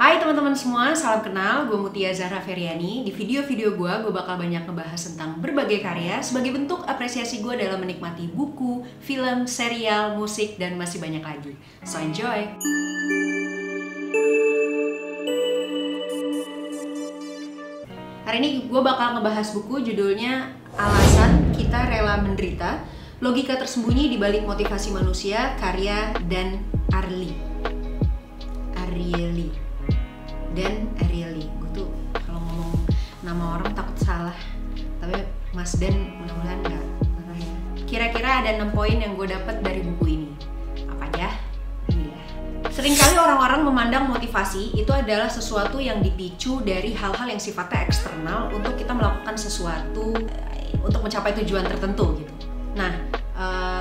Hai teman-teman semua, salam kenal. Gue Mutia Zahra Feryani. Di video-video gue bakal banyak ngebahas tentang berbagai karya sebagai bentuk apresiasi gue dalam menikmati buku, film, serial, musik, dan masih banyak lagi. So enjoy! Hari ini gue bakal ngebahas buku judulnya Alasan Kita Rela Menderita, Logika Tersembunyi di Balik Motivasi Manusia, karya Dan Ariely. Gue tuh kalau ngomong nama orang takut salah, tapi Mas Dan mudah-mudahan nggak. Kira-kira ada 6 poin yang gue dapat dari buku ini. Apa aja? Iya. Seringkali orang-orang memandang motivasi itu adalah sesuatu yang dipicu dari hal-hal yang sifatnya eksternal untuk kita melakukan sesuatu untuk mencapai tujuan tertentu gitu. Nah,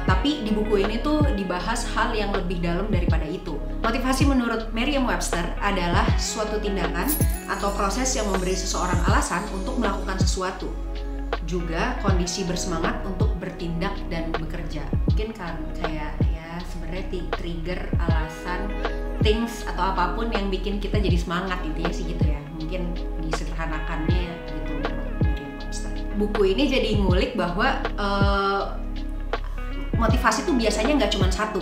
tapi di buku ini tuh dibahas hal yang lebih dalam daripada itu. Motivasi menurut Merriam-Webster adalah suatu tindakan atau proses yang memberi seseorang alasan untuk melakukan sesuatu. Juga kondisi bersemangat untuk bertindak dan bekerja. Mungkin kan kayak ya sebenarnya trigger, alasan, things atau apapun yang bikin kita jadi semangat, intinya sih gitu ya. Mungkin disederhanakannya gitu menurut Merriam-Webster. Buku ini jadi ngulik bahwa motivasi itu biasanya nggak cuma satu,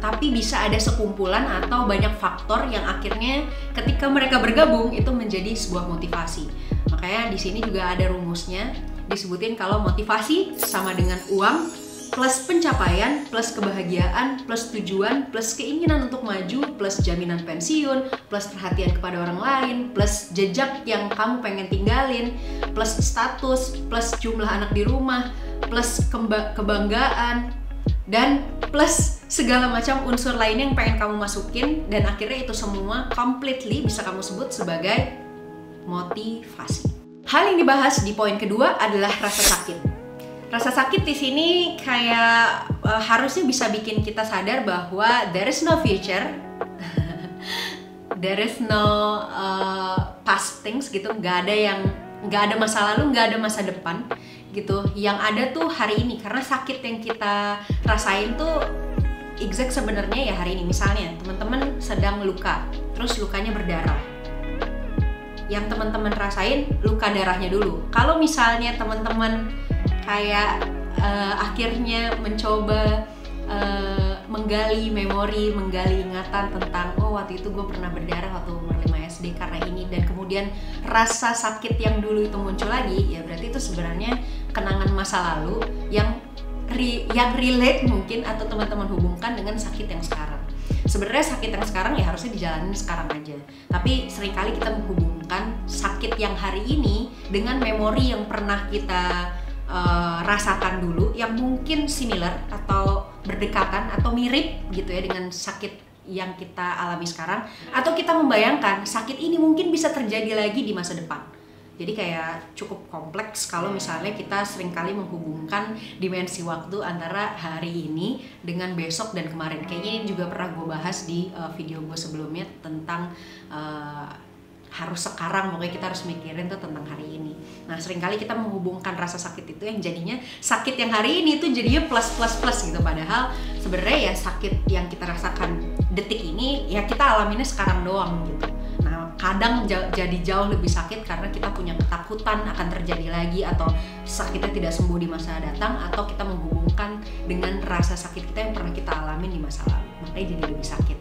tapi bisa ada sekumpulan atau banyak faktor yang akhirnya ketika mereka bergabung itu menjadi sebuah motivasi. Makanya di sini juga ada rumusnya, disebutin kalau motivasi sama dengan uang plus pencapaian plus kebahagiaan plus tujuan plus keinginan untuk maju plus jaminan pensiun plus perhatian kepada orang lain plus jejak yang kamu pengen tinggalin plus status plus jumlah anak di rumah plus kebanggaan dan plus segala macam unsur lainnya yang pengen kamu masukin, dan akhirnya itu semua completely bisa kamu sebut sebagai motivasi. Hal yang dibahas di poin kedua adalah rasa sakit. Rasa sakit di sini kayak harusnya bisa bikin kita sadar bahwa there is no future, there is no past things gitu, nggak ada masa lalu, nggak ada masa depan gitu. Yang ada tuh hari ini, karena sakit yang kita rasain tuh exact sebenarnya ya hari ini. Misalnya teman-teman sedang luka, terus lukanya berdarah. Yang teman-teman rasain luka darahnya dulu. Kalau misalnya teman-teman kayak akhirnya mencoba menggali memori, menggali ingatan tentang waktu itu gue pernah berdarah waktu umur 5 SD karena ini, dan kemudian rasa sakit yang dulu itu muncul lagi, ya berarti itu sebenarnya kenangan masa lalu yang relate mungkin atau teman-teman hubungkan dengan sakit yang sekarang. Sebenarnya sakit yang sekarang ya harusnya dijalanin sekarang aja, tapi seringkali kita menghubungkan sakit yang hari ini dengan memori yang pernah kita rasakan dulu yang mungkin similar atau berdekatan atau mirip gitu ya dengan sakit yang kita alami sekarang, atau kita membayangkan sakit ini mungkin bisa terjadi lagi di masa depan. Jadi kayak cukup kompleks kalau misalnya kita seringkali menghubungkan dimensi waktu antara hari ini dengan besok dan kemarin. Kayaknya ini juga pernah gue bahas di video gue sebelumnya tentang harus sekarang, pokoknya kita harus mikirin tuh tentang hari ini. Nah, seringkali kita menghubungkan rasa sakit itu yang jadinya sakit yang hari ini tuh jadinya plus gitu, padahal sebenarnya ya sakit yang kita rasakan detik ini ya kita alaminnya sekarang doang gitu. Nah, kadang jadi jauh lebih sakit karena kita punya ketakutan akan terjadi lagi, atau sakitnya tidak sembuh di masa datang, atau kita menghubungkan dengan rasa sakit kita yang pernah kita alamin di masa lalu, makanya jadi lebih sakit.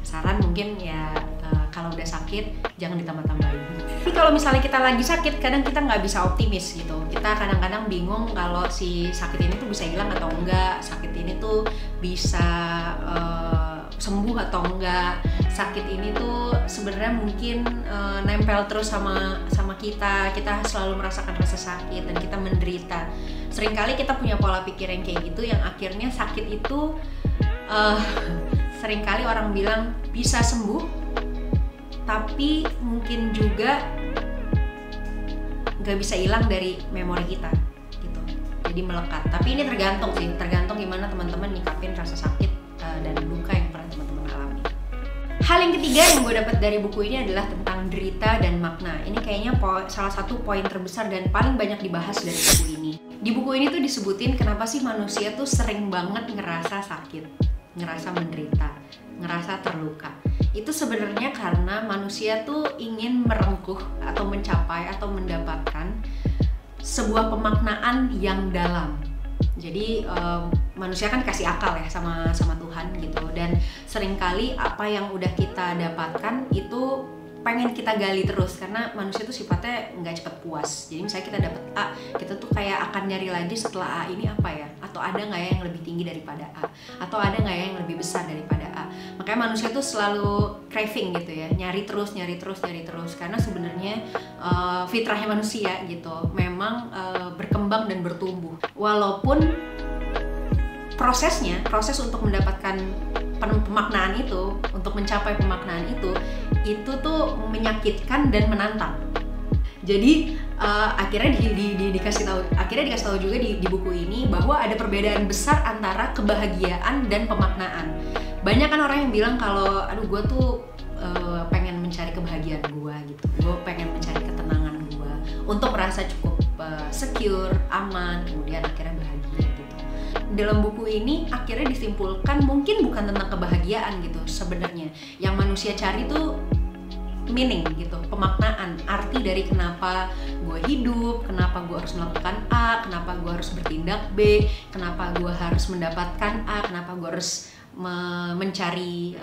Saran mungkin ya kalau udah sakit jangan ditambah-tambahin. Tapi kalau misalnya kita lagi sakit, kadang kita nggak bisa optimis gitu. Kita kadang-kadang bingung kalau si sakit ini tuh bisa hilang atau enggak, sakit ini tuh bisa sembuh atau enggak, sakit ini tuh sebenarnya mungkin nempel terus sama kita selalu merasakan rasa sakit dan kita menderita. Seringkali kita punya pola pikir yang kayak gitu, yang akhirnya sakit itu seringkali orang bilang bisa sembuh, tapi mungkin juga nggak bisa hilang dari memori kita gitu, jadi melekat. Tapi ini tergantung gimana teman-teman nyikapin rasa sakit dan luka yang pernah teman-teman alami. Hal yang ketiga yang gue dapat dari buku ini adalah tentang derita dan makna. Ini kayaknya salah satu poin terbesar dan paling banyak dibahas dari buku ini. Di buku ini tuh disebutin kenapa sih manusia tuh sering banget ngerasa sakit, ngerasa menderita, ngerasa terluka. Itu sebenarnya karena manusia tuh ingin merengkuh atau mencapai atau mendapatkan sebuah pemaknaan yang dalam. Jadi manusia kan kasih akal ya sama Tuhan gitu, dan seringkali apa yang udah kita dapatkan itu pengen kita gali terus, karena manusia tuh sifatnya nggak cepet puas. Jadi misalnya kita dapet A, kita tuh kayak akan nyari lagi setelah A ini apa ya, atau ada nggak ya yang lebih tinggi daripada A, atau ada nggak ya yang lebih besar daripada A. Makanya manusia tuh selalu craving gitu ya, nyari terus, karena sebenarnya fitrahnya manusia gitu memang berkembang dan bertumbuh. Walaupun proses untuk mendapatkan pemaknaan itu, untuk mencapai pemaknaan itu tuh menyakitkan dan menantang. Jadi akhirnya dikasih tahu juga di buku ini bahwa ada perbedaan besar antara kebahagiaan dan pemaknaan. Banyak kan orang yang bilang kalau aduh gue tuh pengen mencari kebahagiaan gue gitu, gue pengen mencari ketenangan gue untuk merasa cukup secure, aman, kemudian akhirnya bahagia gitu. Dalam buku ini akhirnya disimpulkan mungkin bukan tentang kebahagiaan gitu sebenarnya. Yang manusia cari tuh meaning gitu, pemaknaan, arti dari kenapa gue hidup, kenapa gue harus melakukan A, kenapa gue harus bertindak B, kenapa gue harus mendapatkan A, kenapa gue harus mencari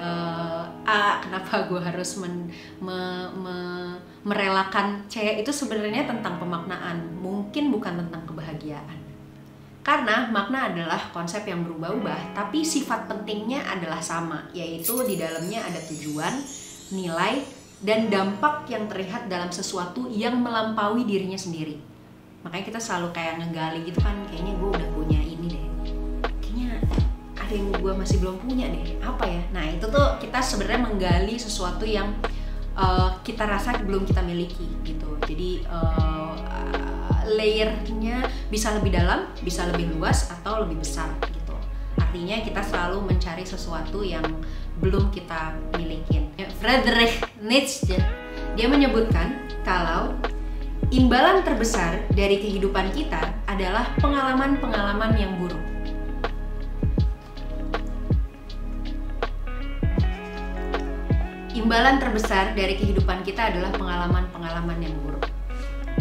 A, kenapa gue harus merelakan C. Itu sebenarnya tentang pemaknaan, mungkin bukan tentang kebahagiaan. Karena makna adalah konsep yang berubah-ubah, tapi sifat pentingnya adalah sama, yaitu di dalamnya ada tujuan, nilai, dan dampak yang terlihat dalam sesuatu yang melampaui dirinya sendiri. Makanya kita selalu kayak ngegali gitu kan, kayaknya gue udah punya ini deh, kayaknya ada yang gue masih belum punya deh, apa ya? Nah itu tuh kita sebenarnya menggali sesuatu yang kita rasa belum kita miliki gitu. Jadi layernya bisa lebih dalam, bisa lebih luas, atau lebih besar gitu. Artinya kita selalu mencari sesuatu yang belum kita milikin. Friedrich Nietzsche, dia menyebutkan kalau imbalan terbesar dari kehidupan kita adalah pengalaman-pengalaman yang buruk. Imbalan terbesar dari kehidupan kita adalah pengalaman-pengalaman yang buruk.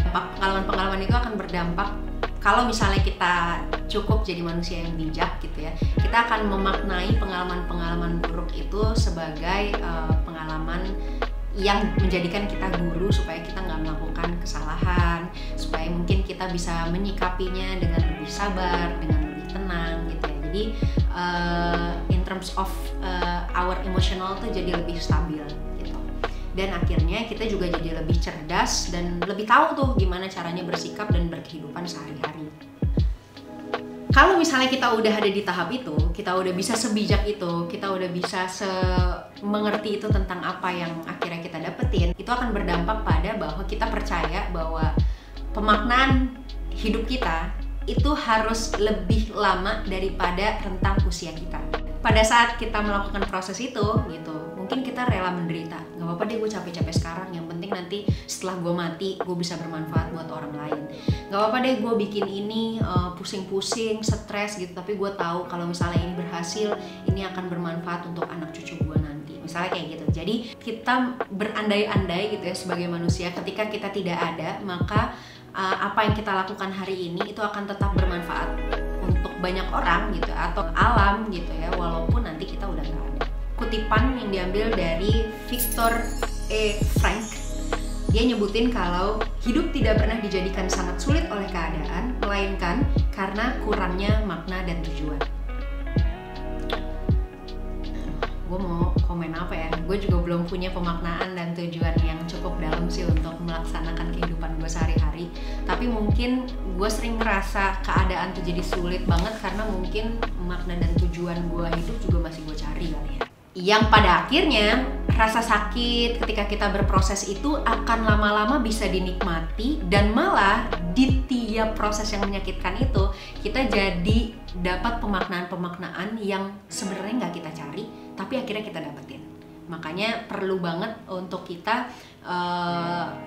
Pengalaman-pengalaman itu akan berdampak kalau misalnya kita cukup jadi manusia yang bijak gitu ya, kita akan memaknai pengalaman-pengalaman buruk itu sebagai pengalaman yang menjadikan kita guru supaya kita nggak melakukan kesalahan, supaya mungkin kita bisa menyikapinya dengan lebih sabar, dengan lebih tenang gitu ya. Jadi in terms of our emotional tuh jadi lebih stabil gitu. Dan akhirnya kita juga jadi lebih cerdas dan lebih tahu tuh gimana caranya bersikap dan berkehidupan sehari-hari. Kalau misalnya kita udah ada di tahap itu, kita udah bisa sebijak itu, kita udah bisa mengerti itu tentang apa yang akhirnya kita dapetin, itu akan berdampak pada bahwa kita percaya bahwa pemaknaan hidup kita itu harus lebih lama daripada rentang usia kita. Pada saat kita melakukan proses itu gitu, mungkin kita rela menderita. Gak apa-apa deh gue capek-capek sekarang, yang penting nanti setelah gue mati gue bisa bermanfaat buat orang lain. Gak apa-apa deh gue bikin ini pusing-pusing, stres gitu, tapi gue tahu kalau misalnya ini berhasil, ini akan bermanfaat untuk anak cucu gue nanti. Misalnya kayak gitu. Jadi kita berandai-andai gitu ya sebagai manusia, ketika kita tidak ada, maka apa yang kita lakukan hari ini itu akan tetap bermanfaat untuk banyak orang gitu, atau alam gitu ya, walaupun nanti kita udah gak ada. Kutipan yang diambil dari Viktor E. Frank, dia nyebutin kalau hidup tidak pernah dijadikan sangat sulit oleh keadaan, melainkan karena kurangnya makna dan tujuan. Gue mau komen apa ya? Gue juga belum punya pemaknaan dan tujuan yang cukup dalam sih untuk melaksanakan kehidupan gue sehari-hari. Tapi mungkin gue sering ngerasa keadaan tuh jadi sulit banget karena mungkin makna dan tujuan gue hidup juga masih gue cari kali ya. Yang pada akhirnya rasa sakit ketika kita berproses itu akan lama-lama bisa dinikmati, dan malah di tiap proses yang menyakitkan itu kita jadi dapat pemaknaan-pemaknaan yang sebenarnya nggak kita cari tapi akhirnya kita dapetin. Makanya perlu banget untuk kita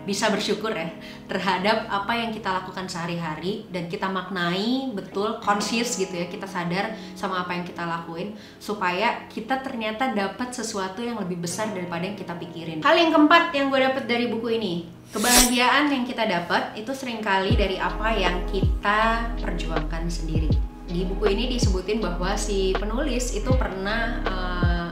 bisa bersyukur ya terhadap apa yang kita lakukan sehari-hari, dan kita maknai betul, conscious gitu ya, kita sadar sama apa yang kita lakuin supaya kita ternyata dapat sesuatu yang lebih besar daripada yang kita pikirin. Hal yang keempat yang gue dapet dari buku ini, kebahagiaan yang kita dapat itu seringkali dari apa yang kita perjuangkan sendiri. Di buku ini disebutin bahwa si penulis itu pernah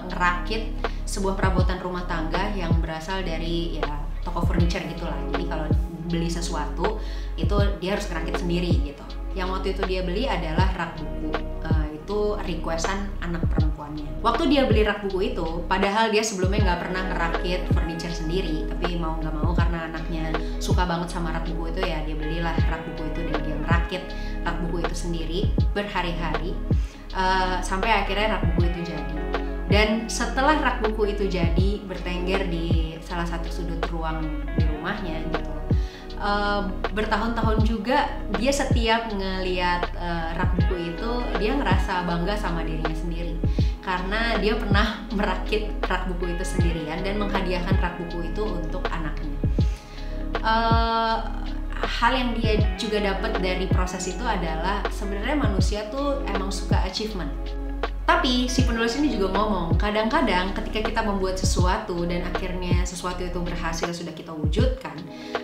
ngerakit sebuah perabotan rumah tangga yang berasal dari ya toko furniture gitulah. Jadi kalau beli sesuatu itu dia harus ngerakit sendiri gitu. Yang waktu itu dia beli adalah rak buku. Itu requestan anak perempuannya. Waktu dia beli rak buku itu, padahal dia sebelumnya nggak pernah ngerakit furniture sendiri, tapi mau nggak mau karena anaknya suka banget sama rak buku itu, ya dia belilah rak buku itu dan dia merakit rak buku itu sendiri berhari-hari sampai akhirnya rak buku itu jadi. Dan setelah rak buku itu jadi, bertengger di salah satu sudut ruang di rumahnya gitu, bertahun-tahun juga dia setiap ngelihat rak buku itu dia ngerasa bangga sama dirinya sendiri karena dia pernah merakit rak buku itu sendirian dan menghadiahkan rak buku itu untuk anaknya. Hal yang dia juga dapat dari proses itu adalah sebenarnya manusia tuh emang suka achievement. Tapi si penulis ini juga ngomong, kadang-kadang ketika kita membuat sesuatu dan akhirnya sesuatu itu berhasil, sudah kita wujudkan,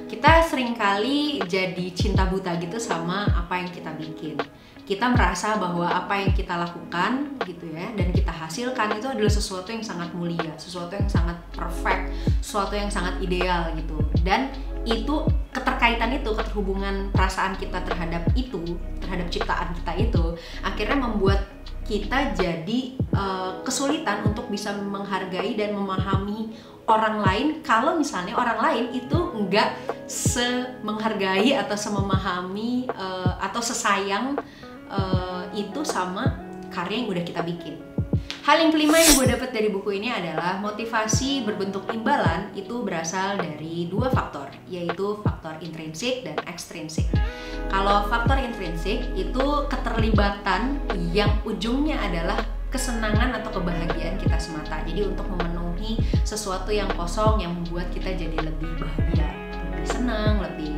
kita seringkali jadi cinta buta gitu sama apa yang kita bikin. Kita merasa bahwa apa yang kita lakukan gitu ya, dan kita hasilkan itu adalah sesuatu yang sangat mulia, sesuatu yang sangat perfect, sesuatu yang sangat ideal gitu. Dan itu keterkaitan itu, keterhubungan perasaan kita terhadap itu, terhadap ciptaan kita itu, akhirnya membuat kita jadi kesulitan untuk bisa menghargai dan memahami orang lain kalau misalnya orang lain itu enggak semenghargai atau sememahami atau sesayang itu sama karya yang udah kita bikin. Hal yang kelima yang gue dapat dari buku ini adalah motivasi berbentuk imbalan itu berasal dari dua faktor, yaitu faktor intrinsik dan ekstrinsik. Kalau faktor intrinsik itu keterlibatan yang ujungnya adalah kesenangan atau kebahagiaan kita semata. Jadi untuk memenuhi sesuatu yang kosong yang membuat kita jadi lebih bahagia, lebih senang, lebih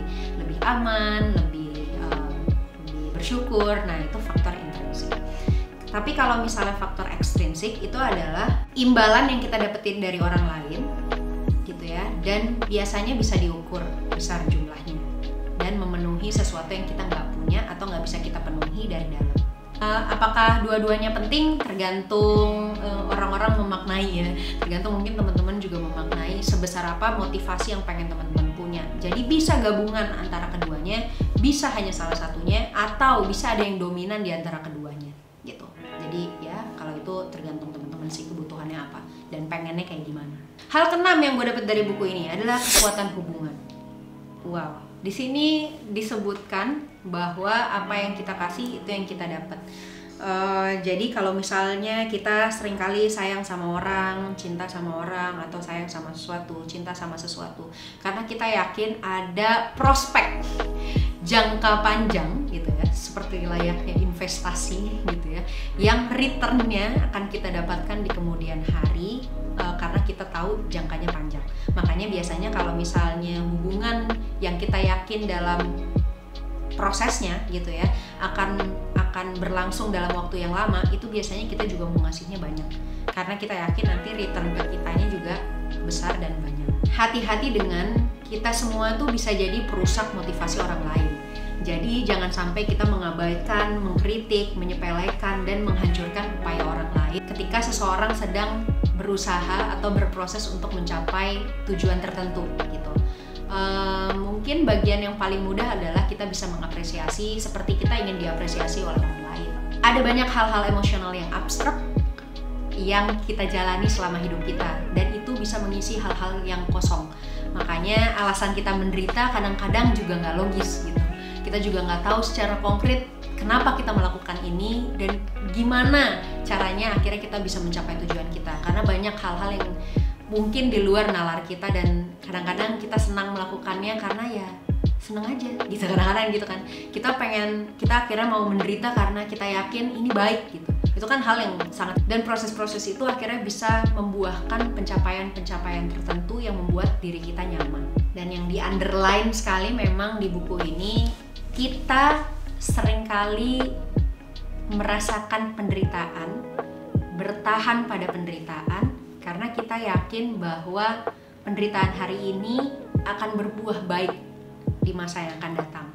aman, lebih bersyukur. Nah, itu faktor intrinsik. Tapi kalau misalnya faktor ekstrinsik itu adalah imbalan yang kita dapetin dari orang lain gitu ya, dan biasanya bisa diukur besar jumlahnya dan memenuhi sesuatu yang kita nggak punya atau nggak bisa kita penuhi dari dalam. Apakah dua-duanya penting? Tergantung orang-orang memaknai ya. Tergantung mungkin teman-teman juga memaknai sebesar apa motivasi yang pengen teman-teman punya. Jadi bisa gabungan antara keduanya, bisa hanya salah satunya, atau bisa ada yang dominan di antara keduanya gitu. Jadi ya kalau itu tergantung teman-teman sih kebutuhannya apa dan pengennya kayak gimana. Hal keenam yang gue dapet dari buku ini adalah kekuatan hubungan. Wow, di sini disebutkan bahwa apa yang kita kasih itu yang kita dapat. Jadi kalau misalnya kita seringkali sayang sama orang, cinta sama orang, atau sayang sama sesuatu, cinta sama sesuatu, karena kita yakin ada prospek jangka panjang gitu ya, seperti layaknya investasi gitu ya, yang returnnya akan kita dapatkan di kemudian hari karena kita tahu jangkanya panjang. Makanya biasanya kalau misalnya hubungan yang kita yakin dalam prosesnya gitu ya akan berlangsung dalam waktu yang lama, itu biasanya kita juga mau ngasihnya banyak karena kita yakin nanti return ke kitanya juga besar dan banyak. Hati-hati dengan kita semua tuh bisa jadi perusak motivasi orang lain. Jadi jangan sampai kita mengabaikan, mengkritik, menyepelekan, dan menghancurkan upaya orang lain ketika seseorang sedang berusaha atau berproses untuk mencapai tujuan tertentu gitu. Mungkin bagian yang paling mudah adalah kita bisa mengapresiasi seperti kita ingin diapresiasi oleh orang lain. Ada banyak hal-hal emosional yang abstrak yang kita jalani selama hidup kita, dan itu bisa mengisi hal-hal yang kosong. Makanya alasan kita menderita kadang-kadang juga nggak logis gitu. Kita juga nggak tahu secara konkret kenapa kita melakukan ini dan gimana caranya akhirnya kita bisa mencapai tujuan kita, karena banyak hal-hal yang mungkin di luar nalar kita dan kadang-kadang kita senang melakukannya karena ya seneng aja gitu kadang-kadang gitu kan. Kita akhirnya mau menderita karena kita yakin ini baik gitu. Itu kan hal yang sangat, dan proses-proses itu akhirnya bisa membuahkan pencapaian-pencapaian tertentu yang membuat diri kita nyaman. Dan yang di underline sekali memang di buku ini, kita seringkali merasakan penderitaan, bertahan pada penderitaan karena kita yakin bahwa penderitaan hari ini akan berbuah baik di masa yang akan datang.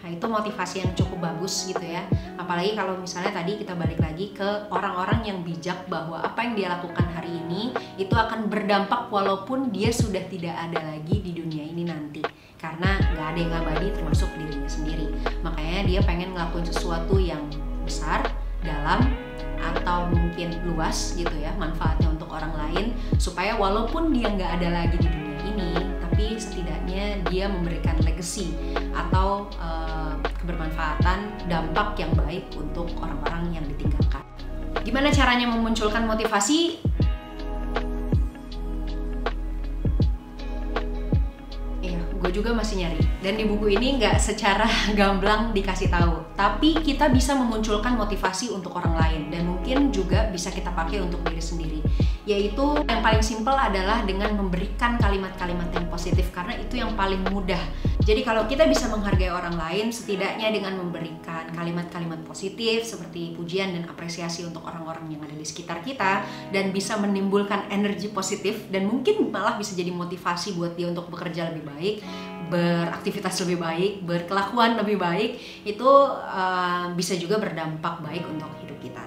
Nah, itu motivasi yang cukup bagus gitu ya. Apalagi kalau misalnya tadi kita balik lagi ke orang-orang yang bijak, bahwa apa yang dia lakukan hari ini itu akan berdampak walaupun dia sudah tidak ada lagi di dunia ini nanti. Karena nggak ada yang abadi termasuk dirinya sendiri. Makanya dia pengen ngelakuin sesuatu yang besar, dalam, atau mungkin luas gitu ya, manfaatnya untuk orang lain, supaya walaupun dia nggak ada lagi di dunia ini, tapi setidaknya dia memberikan legacy atau kebermanfaatan, dampak yang baik untuk orang-orang yang ditinggalkan. Gimana caranya memunculkan motivasi? Gue juga masih nyari, dan di buku ini nggak secara gamblang dikasih tahu, tapi kita bisa memunculkan motivasi untuk orang lain, dan mungkin juga bisa kita pakai untuk diri sendiri. Yaitu yang paling simpel adalah dengan memberikan kalimat-kalimat yang positif, karena itu yang paling mudah. Jadi kalau kita bisa menghargai orang lain, setidaknya dengan memberikan kalimat-kalimat positif seperti pujian dan apresiasi untuk orang-orang yang ada di sekitar kita, dan bisa menimbulkan energi positif, dan mungkin malah bisa jadi motivasi buat dia untuk bekerja lebih baik, beraktivitas lebih baik, berkelakuan lebih baik, itu bisa juga berdampak baik untuk hidup kita.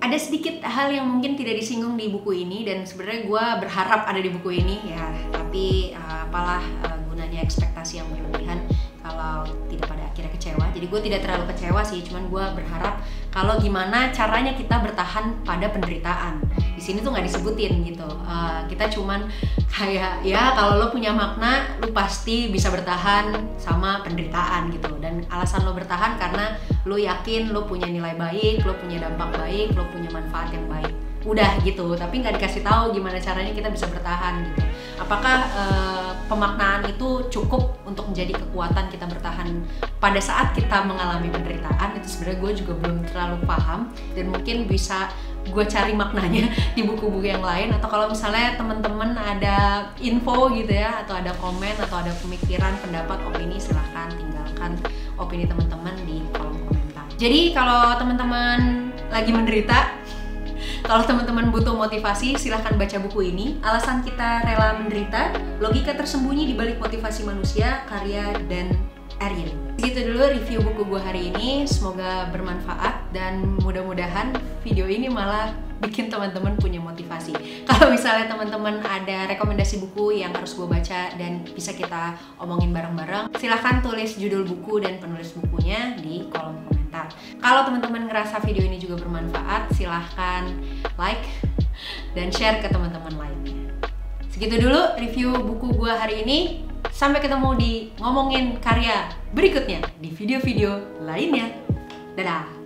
Ada sedikit hal yang mungkin tidak disinggung di buku ini, dan sebenarnya gue berharap ada di buku ini ya, tapi apalah gunanya ekspektasi yang berlebihan kalau tidak pada akhirnya kecewa. Jadi gue tidak terlalu kecewa sih, cuman gue berharap kalau gimana caranya kita bertahan pada penderitaan. Di sini tuh nggak disebutin gitu. Kita cuman kayak ya kalau lo punya makna, lo pasti bisa bertahan sama penderitaan gitu. Dan alasan lo bertahan karena lo yakin lo punya nilai baik, lo punya dampak baik, lo punya manfaat yang baik. Udah gitu, tapi nggak dikasih tahu gimana caranya kita bisa bertahan gitu. Apakah pemaknaan itu cukup untuk menjadi kekuatan kita bertahan pada saat kita mengalami penderitaan? Itu sebenarnya gue juga belum terlalu paham, dan mungkin bisa gue cari maknanya di buku-buku yang lain. Atau kalau misalnya teman-teman ada info gitu ya, atau ada komen, atau ada pemikiran, pendapat, opini, silahkan tinggalkan opini teman-teman di kolom komentar. Jadi kalau teman-teman lagi menderita, kalau teman-teman butuh motivasi, silahkan baca buku ini. Alasan Kita Rela Menderita, Logika Tersembunyi di Balik Motivasi Manusia, karya Dan Ariely. Segitu dulu review buku gue hari ini. Semoga bermanfaat, dan mudah-mudahan video ini malah bikin teman-teman punya motivasi. Kalau misalnya teman-teman ada rekomendasi buku yang harus gue baca dan bisa kita omongin bareng-bareng, silahkan tulis judul buku dan penulis bukunya di kolom komentar. Kalau teman-teman ngerasa video ini juga bermanfaat, silahkan like dan share ke teman-teman lainnya. Segitu dulu review buku gue hari ini. Sampai ketemu di ngomongin karya berikutnya di video-video lainnya. Dadah!